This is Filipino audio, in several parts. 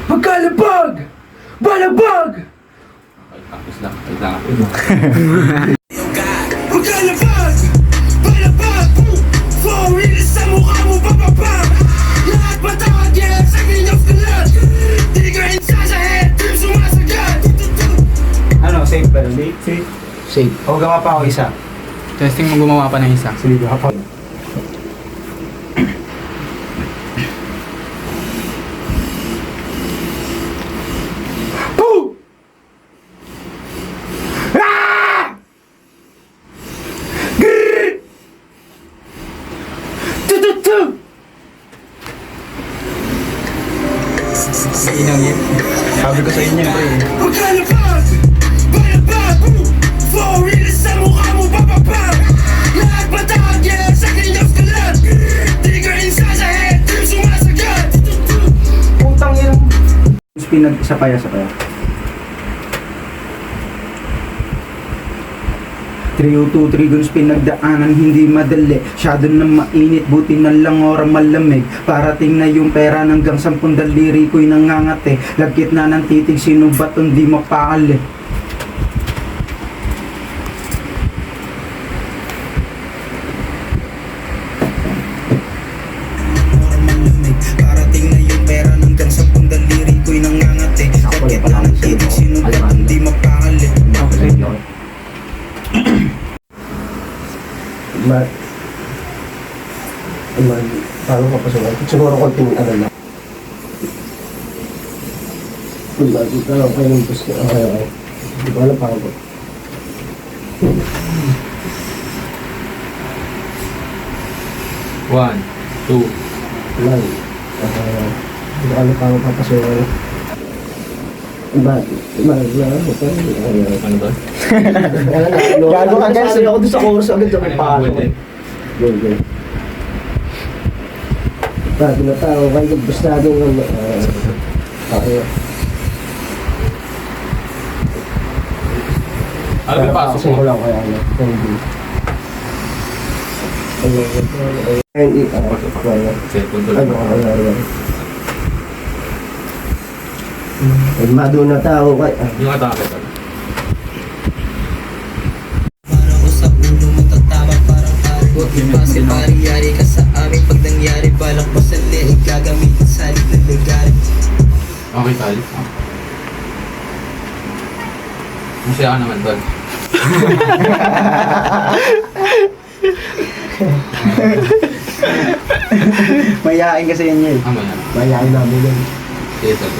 Magkalabag! Balabag! Tapos lang. Magkalabag! Balabag! For real sa mukha mo bababa! Lahat matawag yan sa ginyos ka lang! Di ka insa sa head, team sumasagad! Ano, safe ba? Safe? Safe. O, gawa pa ako isa. Testing mo gumawa pa ng isa. Sige, gawa pa. Poo! Ah! Grrr! Tu-tu-tu! Inang yun. Sabi ko sa inyo pre. Magkalabag! Balabag! For real sa mukha mo bababa! Lahat matawag yan sa ginyos ka lang! Di ka insa sa head, team sumasagad! Putang ina. Isa pa. Trio 2, 3 guns pinagdaanan, hindi madali. Shadow na mainit, buti na lang ora malamig. Parating na yung pera hanggang 10 daliri ko'y nangangate. Lagkit na ng titig, sino ba't hindi mapakali? Parating na yung pera hanggang 10 daliri ko'y nangangate. Lagkit na ng titig, sino ba't hindi mapakali? Paano kapasukan? Siguro konting ano lang. Kung bakit ka lang kayo ng gusto. Okay. Hindi ko alam paano ko. One, two. Lang. Hindi ko alam paano papasukan. Bakit? Ano ba? Gago ka guys. Sabi ako doon sa chorus agad sa may paano. Go. Bakit na tao? Kayo basta doon. Okay. Ano ba pasok Kasi mo? ko lang kaya ano. Hindi. Second to lang. Mado na tao kay Yung atake ka. Parang ko sa ulo mo tatama parang tago. Kasi pari-yari ka sa amin. Pag nangyari balak mo sa leeg gagamitin sa halip ng lugar. Okay, Kali. Masaya ka naman, Tol. Mayain kasi yan niya eh. Tama yan. mayayain namin yun. Sige, Tol.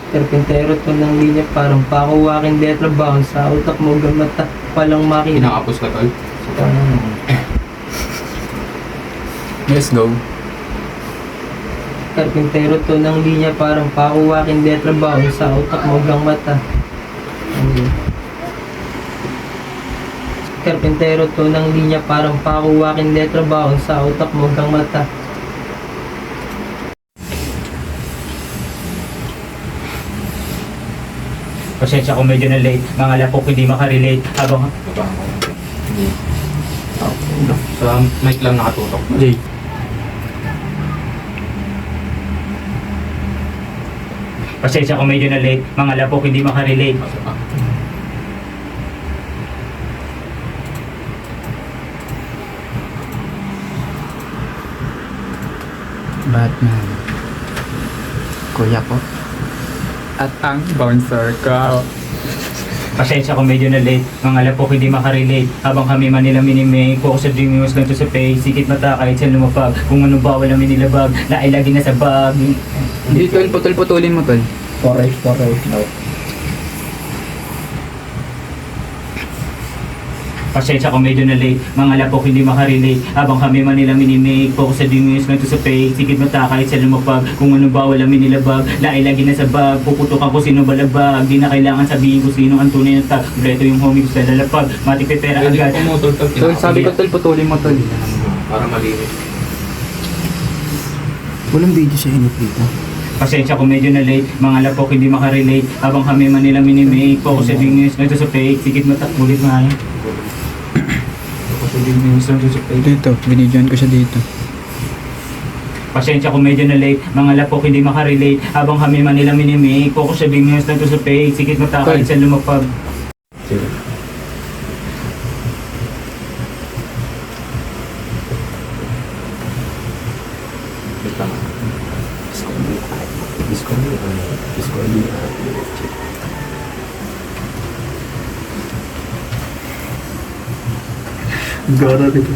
Terpintero to ng linya parang pakuwakin letra bound sa utak mo gamata palang makina. Kinakapos ka, Tol. Let's go. Terpintero to ng linya parang pakuwakin letra bound sa utak mo gamata. Terpintero to ng linya parang pakuwakin letra bound sa utak mo gamata. Pasensya ko medyo na late, mga lapok hindi makarelate habang Baba ako. Hindi. Sa mic lang nakatutok. Jay. pasensya ko medyo na late, mga lapok hindi makarelate. Pasok ka. Batman. Kuya ko. At ang bouncer ko. Pasensya ko medyo na late, mga lapok hindi makarelate habang kami Manila minimay, focus sa dreaming was lang to sa face, sikit mata kahit siya lumapag, kung ano bawal namin nilabag, nailagi na sa bag. Hindi tol, putol-putulin mo tol. Foray. Pasensya ko medyo na late, mga lapok hindi makarelate habang kami Manila minimay, focus sa dreaming was lang to sa face, sikit mata kahit siya lumapag, kung ano bawal namin nilabag, nailagi na sa bag, puputukan ko sino balabag, di na kailangan sabihin ko sino ang tunay na tag, kompleto yung homie ko sa lalapag, matik pera Pwede agad. ko pumutol, Tol. Tol, sabi ko tol, putulin mo tol. Para malinis. Walang video sa inyo dito. Pasensya kung medyo na late, mga lapok hindi makarelate. Habang kami Manila minimake, focus sa news, nandito sa fake. Sikit mata, ulit nga yan. Focus sa news, nandito sa fake. Dito, binidyoan ko siya dito. Pasensya kung medyo na late, mga lapok hindi makarelate. Habang kami Manila minimake, focus sa news, nandito sa fake. Sikit mata, kahit sa lumapag. Gara dito.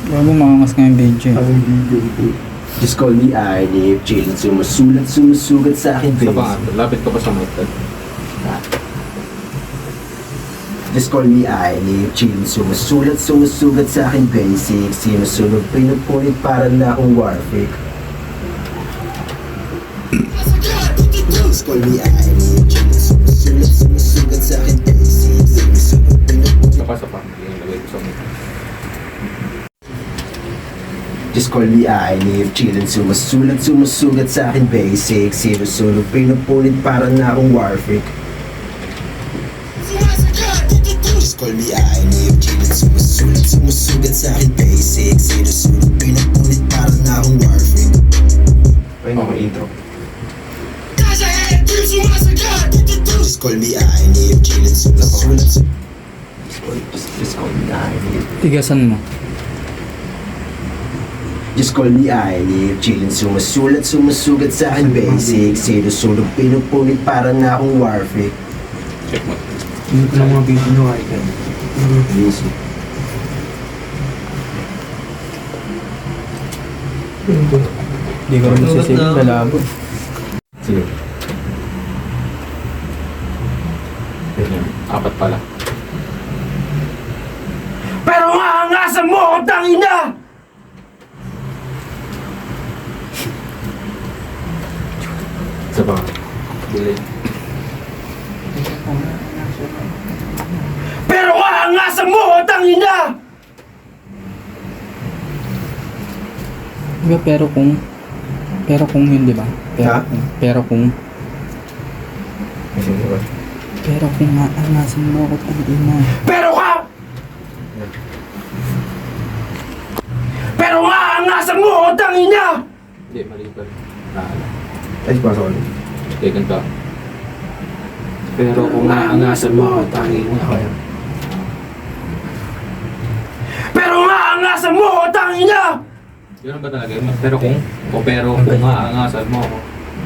Bago makangas nga yung video eh. Ang video ko. Just call me Arnie, chillin' sumusugat sa akin, Sa babe. pangalan, lapit ka pa sa mic. Just call me Arnie, chillin' sumusugat sa akin, basic. Sinusunog, pinupunit para na akong warfake. Just call me Arnie, chillin' sumusugat sa akin, basic. Sinusunog, pinupunit. Sa pa. Yung lagay ko sa mic. Just call me Arnie, chillin' sumusugat sa akin, basic. Sinusunog, pinupunit para na akong warfake. Just call me Arnie, chillin' sumusugat sa akin, basic. Sinusunog, pinupunit para na akong warfake. Ay, may intro. Just call me Arnie, chillin' sumusugat. Just call me Arnie. Tigasan mo. Just call me Arnie, chillin' sumusugat sa akin, basic. Sinusunog, pinupunit para na akong warfake. Check mo. Hindi ko lang mga video nyo ay Basic. Hindi ko rin masisip. Lalabo. Sige. Ganyan. Apat pala. Pero maangasan mo ako, tangina! Sa pangalan. Delay. Pero maangasan mo ako, tangina! Diba pero kung yun, di ba? Ha? Pero kung maangasan mo ako ang ina. Pero ka! Pero maangasan mo ako, tangina! Hindi, mali pa rin. Naala. Ay, pasok ulit. Taken ka. Pero kung naangasan mo ako, tangin na. Pero maangasan mo ako, tangina! Yun ang ba talaga yun? Pero kung maangasan mo ako.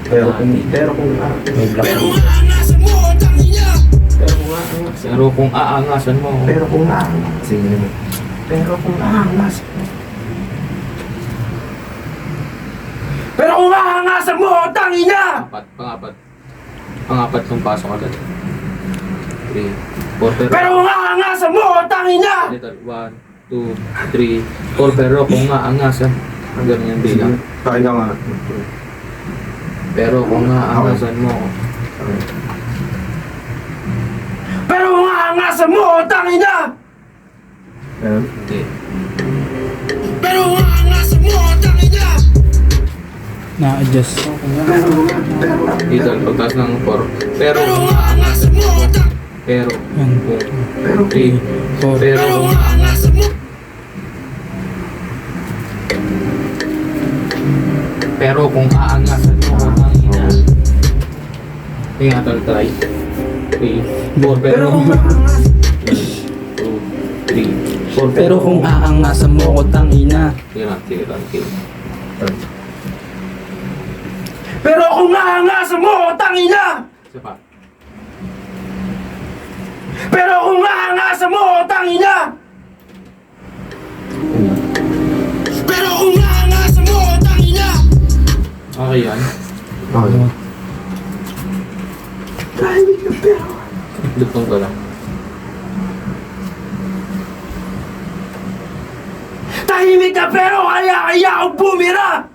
Pero kung may black. Pero maangasan mo ako, tangina! Pero kung aangasan mo ako. Pero kung sige naman. Pero kung Pero kung maangasan mo ako, tangina! Pangapat kung pasok agad. 3, 4, Pero kung maangasan mo ako, tangina! Little, 1, 2, 3, 4, pero kung aangasan. Ang ganun yung bilang. Pakinggan nga. Pero kung aangasan mo ako. Pero kung maangasan mo ako, tangina! Hindi. Pero kung maangasan mo ako, tangina! Na-adjust. Little, pagtaas ng 4. Pero Pero kung kung maangasan mo ako, tangina! Pero Yan. kung 3, 4. pero Pero kung kung maangasan mo aangasan mo ako ng ina. Tingnan natin, try. 3, 4, pero kung 2, 3, 4, Pero kung aangasan mo ako tangina. Sige na, sige lang, sige. Pero kung maangasan mo ako, tangina! Isa pa. Pero kung maangasan mo ako, tangina! Pero kung maangasan mo ako, tangina! Okay yan. Okay. Lutong ka lang. Tahimik ka pero kaya akong bumira!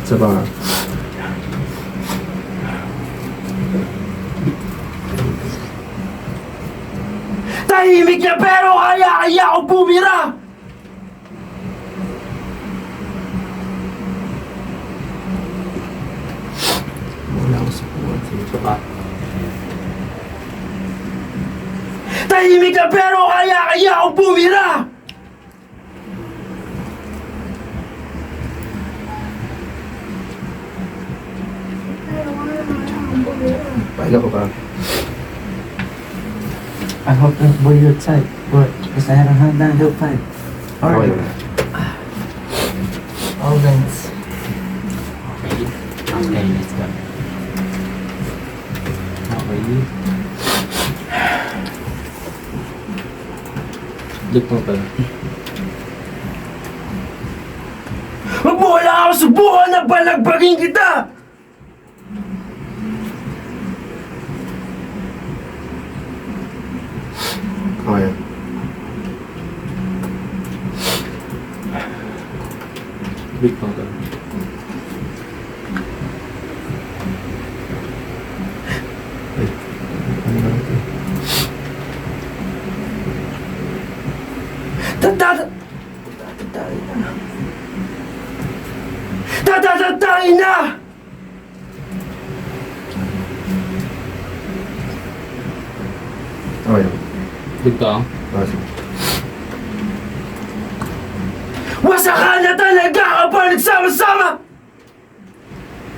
Sa mga. Tahimik ka pero kaya akong bumira! Tahimik ka pero kaya ako bumira. Paano ko ba? I hope that boy your type, but because I haven't had that hill fight. Okay. All guns. Okay. Okay, let's go. Okay. Look mo pala. Huwag mo wala ako subukan na balagbagin kita. Okay. Look mo pala. Tatatay na! Okay. Look ka. Okay. Wasakan na talaga kapag nagsama-sama!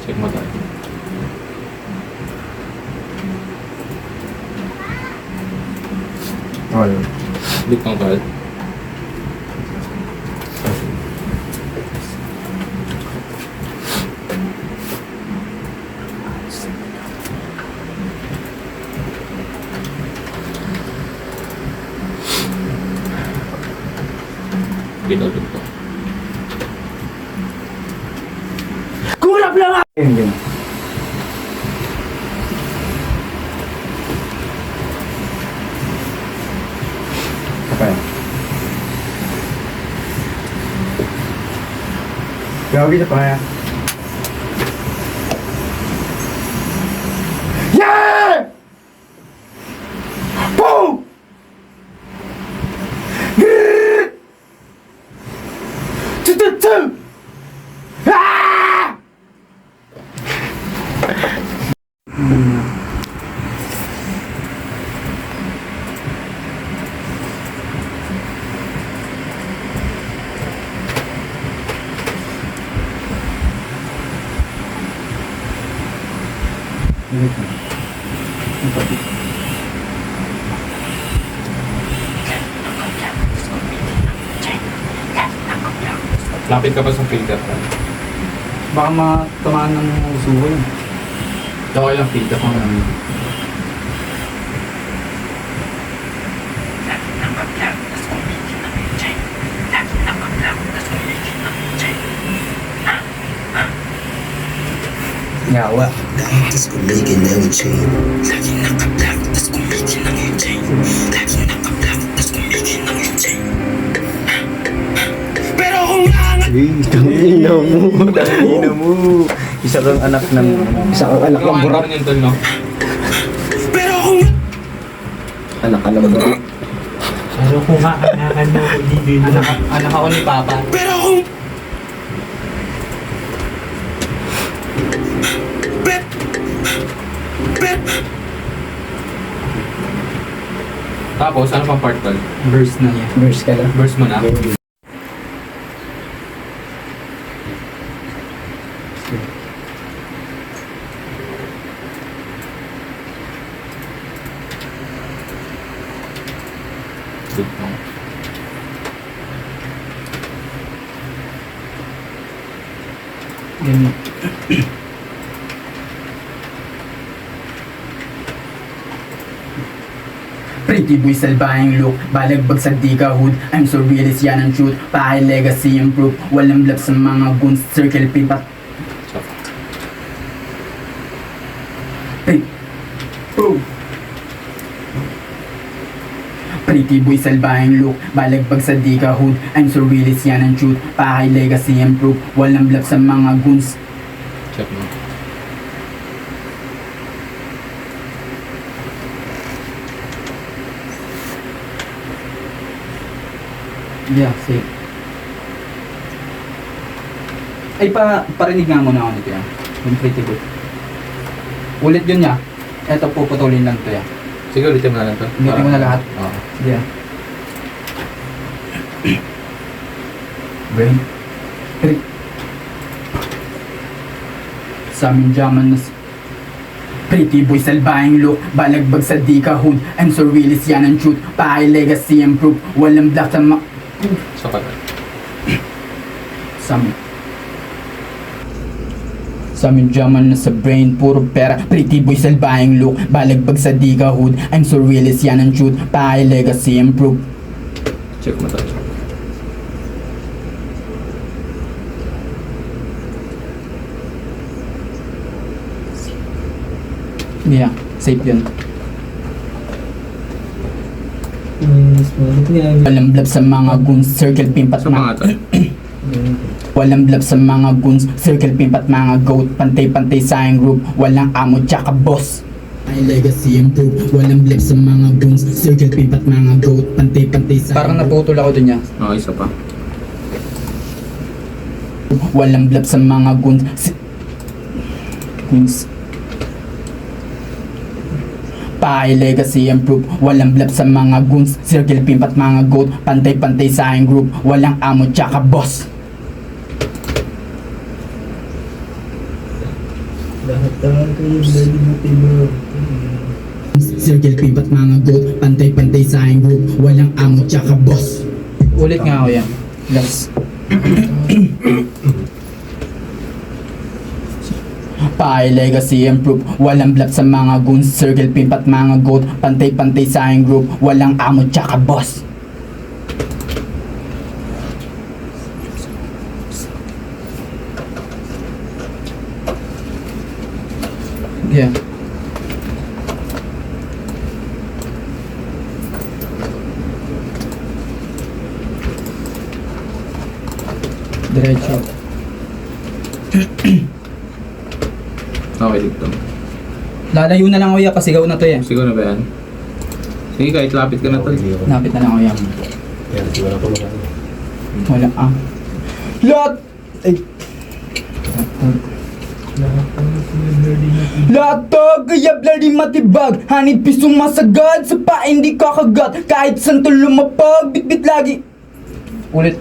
Check mo tayo. Okay. Look mo pala. Dito, dito. Kurap lang ako! Game, game. Okay. Gawin na pa kaya. Yeah! Boom! Grrrr! Tututu! Ah! Lapit ka pa sa filter. Baka matamaan ng uso ko yun. Okay lang filter ko. Yawa. Tas kumikin ng chain. Lagi naka-black, tas kumikin ng chain. Lagi naka-black, tas kumikin ng chain. Pero kung angat Tangina mo. Isa kang anak ng burak. Yung tol, no? Pero kung Anak ka lang ba? Pero kung kakanakan mo, hindi din. Anak ako ni Papa. Pero kung Bet Bet Tapos, ano pang part tol? Verse na yan. Verse ka lang. Verse mo na. Look mo. Ganyan. Pretty boy salbahing look, balagbag sa dika hood. I'm so realist, yan ang truth. Pahay legacy improve, walang love sa mga goons. Circle pipat. Pretty boy salbahing look, balagbag sa dika hood. I'm so realist, yan ang truth. Pahay legacy improve, walang love sa mga goons. Check mo. Yeah, safe. Ay, parinig nga muna ako nito yan. Yung pretty boy. Ulit yun niya. Eto, puputulin lang to yan. Sige, ulitin mo na lang to. Ulitin mo na lahat. Oo. Yeah. Brain. Three. Sa aming jaman na pretty boy, salbahing look, balagbag sa di kahon. I'm so realist, yan ang truth. Pahay legacy improve, walang black sa Sapat. Sa aming jaman na sa brain, puro pera. Pretty boy, salbahing look, balagbag sa di kahon. I'm so realist, yan ang truth. Pahay legacy improve. Check mo to. Yeah, safe yun. Walang blab sa mga goons, circle pimpat Sa mga to. Walang blab sa mga goons, circle pimpat mga goat. Pantay-pantay sa aking group, walang amo tsaka boss. My legacy improve, walang blab sa mga goons, circle pimpat mga goat. Pantay-pantay sa parang naputol ako dun niya. Oo, isa pa. Walang blab sa mga goons, Pahay legacy improve, walang blab sa mga goons, circle pimpat mga goat. Pantay-pantay sa aking group, walang amo tsaka boss. Circle pimpat mga goat, pantay-pantay sa aking group, walang amo tsaka boss. Ulit nga ako yan. Last. Pahay legacy improve, walang blab sa mga goons, circle pimpat mga goat. Pantay-pantay sa aking group, walang amo tsaka boss. Yeah. Diretso. Okay, dito. Lalayo na lang ako yan, pasigaw na to yan. Siguro na ba yan? Sige, kahit lapit ka na to. Napit na lang ako yan. Wala lahat! Ay. Lahat to, kaya bloody matibag. Hanip pisong masagad, sa pa hindi kakagat. Kahit saan to lumapag, bitbit lagi. Ulit.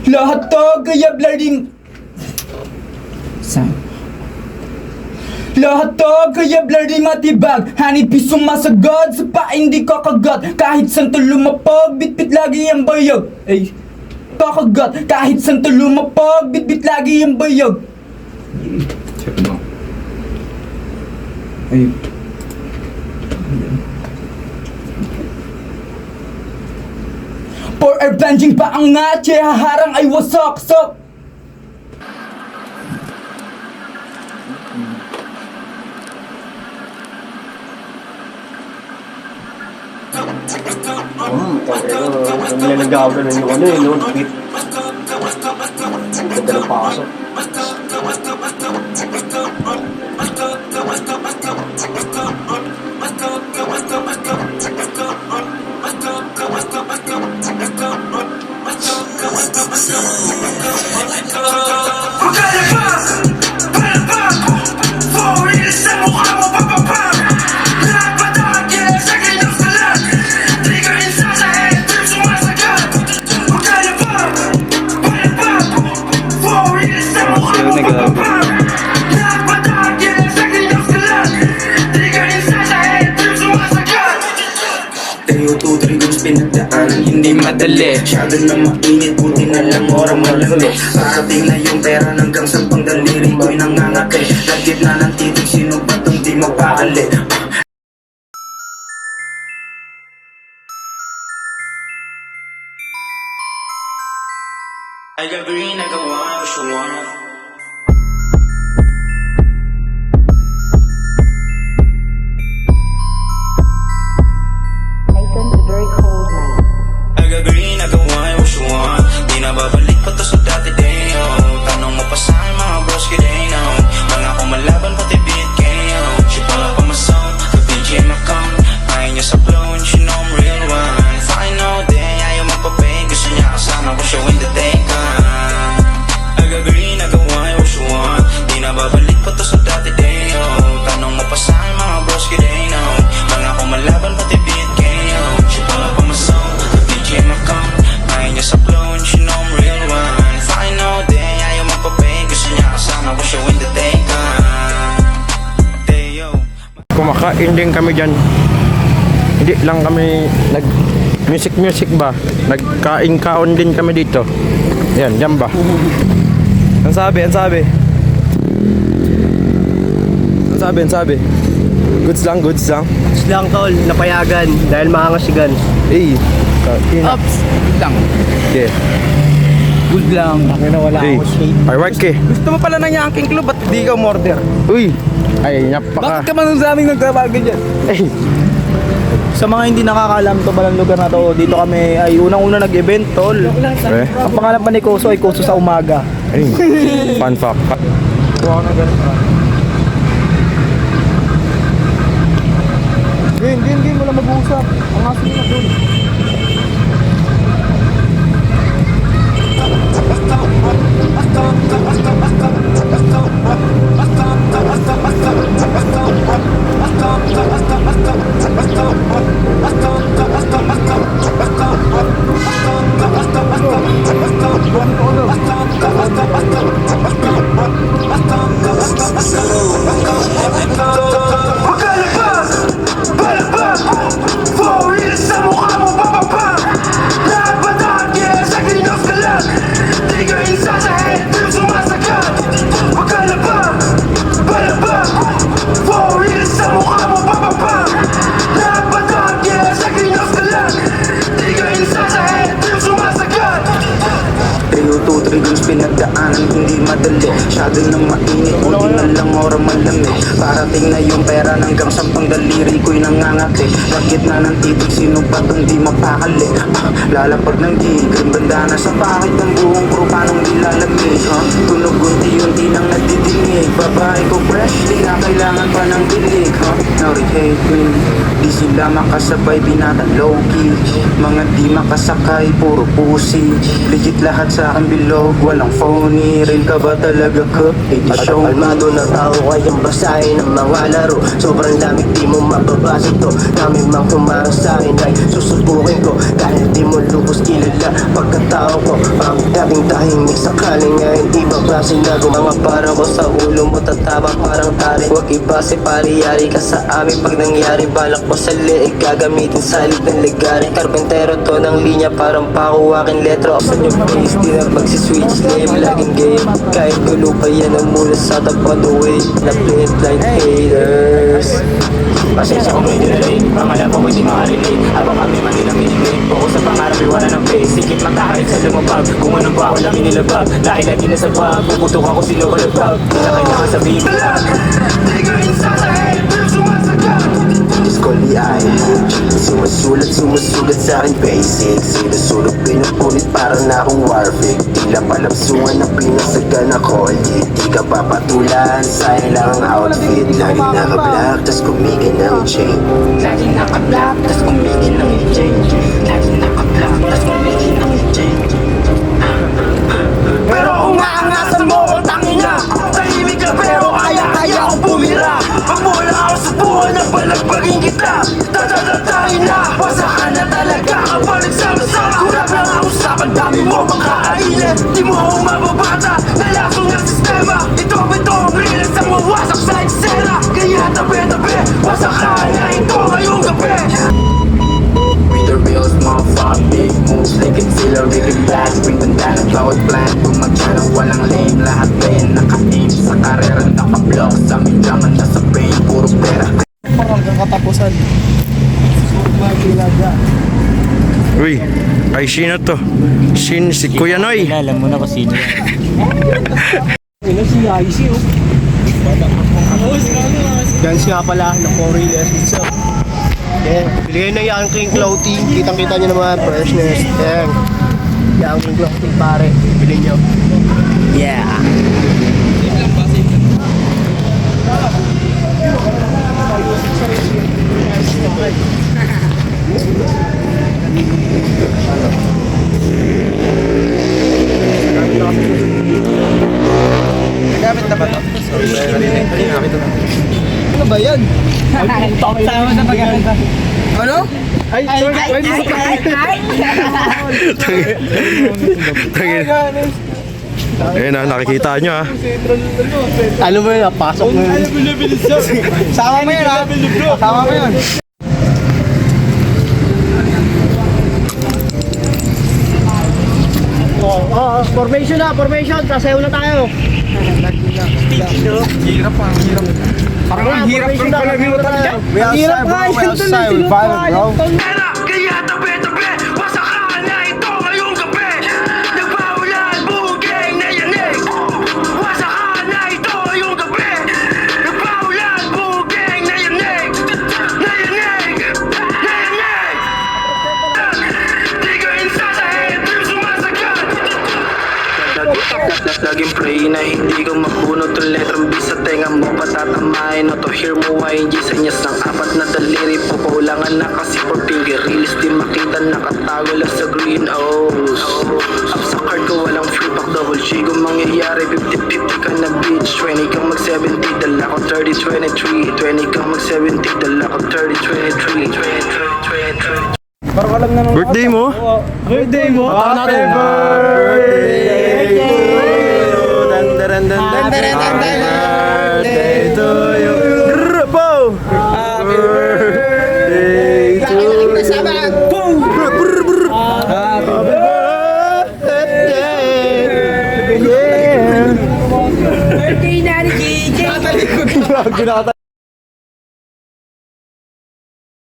Lahat to, kaya bloody lahat to, kaya bloody matibag. Hanip pisong masagad, sa pa hindi kakagat. Kahit saan to lumapag, bitbit lagi ang bayag. Ay, kakagat. Kahit saan to lumapag, bitbit lagi ang bayag. Check mo. Ay. For air plunging pa ang ngatse, haharang ay wasak, sok. Ang nilagaw na yung ano eh, no? Beat. Ganda ng pasok. Magkala ba? Foreign sa mukha mo, papapam. Lahat ba takye sa kanyang salat? Trigger insa sa head, trip sumasagat. Magkala ba? Foreign sa mukha mo, papapam. Lahat ba takye sa kanyang salat? Trigger insa sa head, trip sumasagat. 3, 2, 3 guns pinagdaanan hindi madali. Masyado na mainit, buti na lang orang malamig. Parating na yung pera hanggang sa pangdaliri ko'y nangangati. Lagit na ng titig, sino ba tong di mapakali? I got green, I got white, what you want? I got green, I got white, what you want? Di na babalik pa to sa dati day, oh. Tanong mo pa sa akin, mga bros, kiday, no. Mga kumalaban, pati beat kayo. She pull up on my song, the BGM account. Ayaw niya sa flow, and she know I'm real one. Fine all day, ayaw magpa-pay. Gusto niya kasama ko, show in the day, I got green, I got Nagkain din kami dyan. Hindi lang kami music ba? Nagkain-kaon din kami dito. Yan, dyan ba? Ang sabi. Ang sabi. Goods lang. Lang tol, napayagan dahil makangasigan. Eh, Ups! Lang. okay. Good lang. Hey, ay work eh. Gusto mo pala ng Yankee Club, ba't di ka umorder? Uy, ay Bakit ka man sa aming nagtrabaho dyan? Sa mga hindi nakakalam to palang lugar na to, dito kami ay unang-una nag-event, tol. Ang pangalan pa ni Koso ay Koso sa umaga. Ay, fun fact. Game, wala mag-uusap. Ang aso nila doon. Magkalabas! Balabas! For real sa mukha mo bababa! Lahat bataan, yeah, sa ginos ka lang! Di ka isa sa head, di sumasagat! Magkalabas! Balabas! For real sa mukha mo bababa! Lahat bataan, yeah, sa ginos ka lang! Di ka isa sa head, di sumasagat! 302 guns pinagdaanan hindi madali. Shadow na mainit, buti na lang ora malamig. Parating na yung pera hanggang sampang daliri ko'y nangangati. Lagit na ng titig, sino pa tong di mapakali? Lalapag ng gigrim, banda na sa pakit ng buong crew, paanong nilalamig? Tunog unti-unti nang nadidinig. Babae ko fresh, di na kailangan pa ng dilig. Now they hate me, di sila makasabay, binata low-key. Mga di makasakay, puro pusi. Legit lahat sa akin bilog, walang phony. Real ka ba talaga ka? Show Almado na tao kayang basahin ng mga laro. Sobrang lamig, di mo mababasa to. Dami mang humarang sa'kin ay susubukin ko. Dahil di mo lubos kilala pagkatao ko. Ang dating tahimik sakaling nga hindi babasin na mga parang ko sa ulo mo tatama parang tari. Huwag ibase pari-yari ka sa amin pag nangyari. Balak mo sa leeg gagamitin sa halip ng legari. Karpentero to ng linya parang pakuwakin letro. Sa new face di na magsiswitch name. Laging game kahit gulo pa yan ang mula sa top on the way. Na play it like haters. Pasensya ko medyo na late, mga labo ko'y di makarelate. Habang kami manila minimate, focus sa pangarap, iwala ng face. Sikit matahit sa lumabag, kung anong ba wala minilabag. Dahil lagi na sa bag, puputok ako sino ko labag. Wala kailangan sabihin ko lang. Di ka isa sa head, di sumasagat! Just call me Eileen. Sumusulat sa akin basic. Sinusunog pinupulit parang na akong warfig. Tila palapsungan na pinasagan ako. Di ka papatulan, sayang lang ang outfit. Lagi naka-black, tas kumigil ng chain. Lagi naka-black, tas kumigil ng chain. Lagi naka-black, tas kumigil ng chain. Pero umaangasan mo ko tangina. Tahimik ka pero kaya ko bumira. Magmula ako sa buwan na palagbagin kita. Tatatayin na, pasahan na talaga kapag nagsama-sama. Kurap lang ang usapan, dami mo makakainit. Di mo ako mababata, nalasong ng sistema. Ito ang rilis ang mawasak sa eksena. Kaya tabi-tabi, pasahan na ito ngayong gabi. With the real small fuck big moves like Godzilla, Ricky Blast. Bring bandana, bawat plan, tumagya ng walang lane. Lahat din naka-aim sa karera, naka-block. Sa aming laman na sa brain, puro pera. Hanggang katapusan. Uy, ay sino to? Si Kuya Noy. Alam mo na kung sino yan. Guns nga pala ng 4 reels. Yan, bigay na yung King Clothing. Kitang-kita nyo naman, freshness. Yan. Yung King Clothing pare, bilhin nyo. Yeah. Nagamit na ba ito? Ano ba yan? Sama sa pag-aaral. Ano? Ay, Ayun na, nakikita nyo ha. Ano ba yun? Pasok mo yun. Sama mo yun ha? Sama mo yun. Formation na, formation. Sasayaw na tayo. Parang ang hirap kung pala yung tayo. Hirap nga, yun bro. Kaya tabi-tabi, wasakan na ito ngayong gabi. Nagpaulan, bugeng na yanig. Wasakan na ito ngayong gabi. Nagpaulan, bugeng na yanig. Na yanig, na yanig. Di ko insasahid, dream sumasagat. Laging pray na hindi ko mabunot ang letrang B sa tenga mo patatamain. O to hear mo YNG sa nyas ng apat na daliri. Pupaulangan na kasi for finger release. Di makita nakatago lang sa green O's. Up sa card ko walang free pack double G. Kung mangyayari 50-50 ka na bitch. 20 kang mag 70 dala ko 30-23. 20 kang mag 70 dala ko 30-23. 20-23. Birthday mo? Birthday mo? Happy birthday to you. Happy birthday to you. Happy birthday to you. Birthday na ni Gigi!